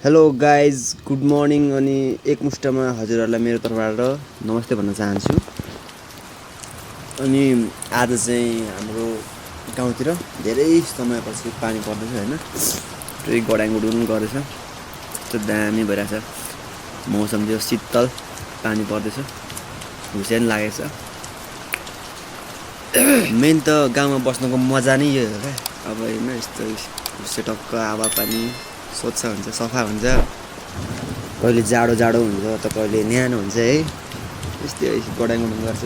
Hello guys good morning अनि एकमुष्टमा हजुरहरूलाई मेरो तर्फबाट नमस्ते भन्न चाहन्छु। अनि आज चाहिँ हाम्रो गाउँतिर धेरै समयपछि पानी पर्दैछ हैन, पुरै गडाङगुडुङ गरेछ, कस्तो दामी भइरहेछ मौसम, त्यो शीतल पानी पर्दैछ, हुस्यान लागेछ। मेन त गाउँमा बस्नुको मजा नै यो हो क्या। अब होइन यस्तो सेटक्क हावा पानी स्वच्छ हुन्छ, सफा हुन्छ, कहिले जाडो जाडो हुन्छ त कहिले न्यानो हुन्छ है, यस्तै गडाङगुडुङ गर्छ।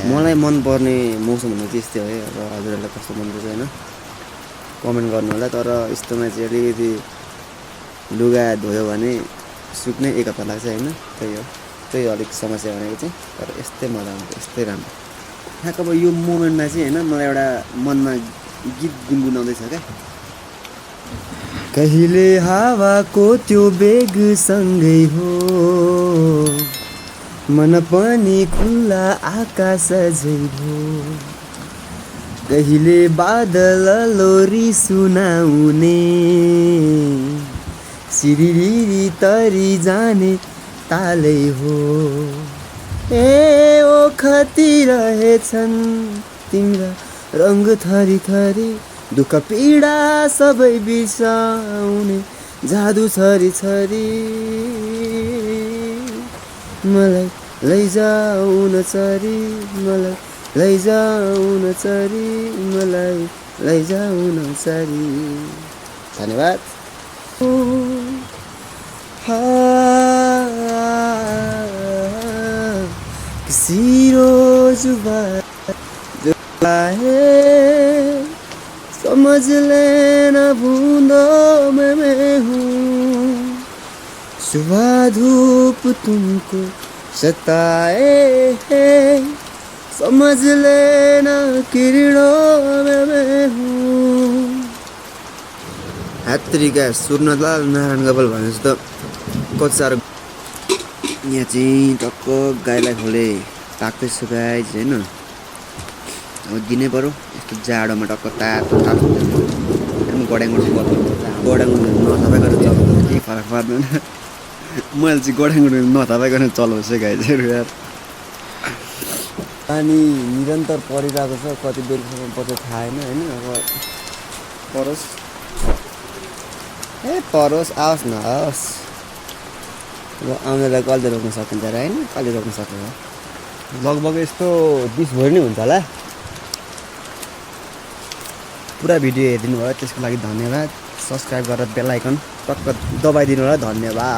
मलाई मनपर्ने मौसम भन्दा चाहिँ यस्तै हो है। अब हजुरहरूलाई कस्तो मनपर्छ होइन कमेन्ट गर्नु होला। तर यस्तोमा चाहिँ अलिकति लुगा धोयो भने सुक्नै एक हप्ता लाग्छ होइन, त्यही अलिक समस्या भनेको चाहिँ। तर यस्तै मजा हुन्छ, यस्तै राम्रो। ठ्याक्क अब यो मोमेन्टमा चाहिँ होइन मलाई एउटा मनमा गीत गुनगुनाउँदैछ क्या। कहिले हावाको त्यो बेगसँगै हो, मन पनि खुल्ला आकाश झै भो, कहिले बादल लोरी सुनाउने, सिरिरी तरी जाने तालै हो। ए ओखती रहेछन् तिम्रा रङ्ग थरी थरी, दुःख पीडा सबै बिर्साउने जादु छरी छरी, मलाई लैजाऊ न चरी, मलाई लैजाऊ न चरी, मलाई लैजाऊ न चरी। धन्यवाद। किसी रोज जो है समझ लेना बूंदों में मैं हूँ, सुबह धूप तुमको सताए है, समझ लेना किरणों में मैं हूँ। हात्रिका सुर्णलाल नारायण गपाल भने जस्तो कति साह्रो। यहाँ चाहिँ टक्क गाईलाई खोले पाक्दैछु गाइज होइन। अब दिनै पऱ्यो यस्तो जाडोमा, टक्क तातो तातो गडाङगुडुङ नथपाइकन चलाउँदा केही फरक पर्दैन। मैले चाहिँ गडाङगुडुङ नथपाइकन चलाउँछु गाइजहरू यार। पानी निरन्तर परिरहेको छ, कति बेरसम्म पर्छ थाहा छैन होइन। अब परोस् परोस्, आओस् न आओस्। अब आउनेलाई कहिले रोक्न सकिन्छ र होइन, कहिले रोक्न सकिन्छ। लगभग यस्तो 20 भरि नै हुन्छ होला। पुरा भिडियो हेरिदिनु भयो त्यसको लागि धन्यवाद। सब्सक्राइब गरेर बेल आइकन टक्क दबाइदिनु होला। धन्यवाद।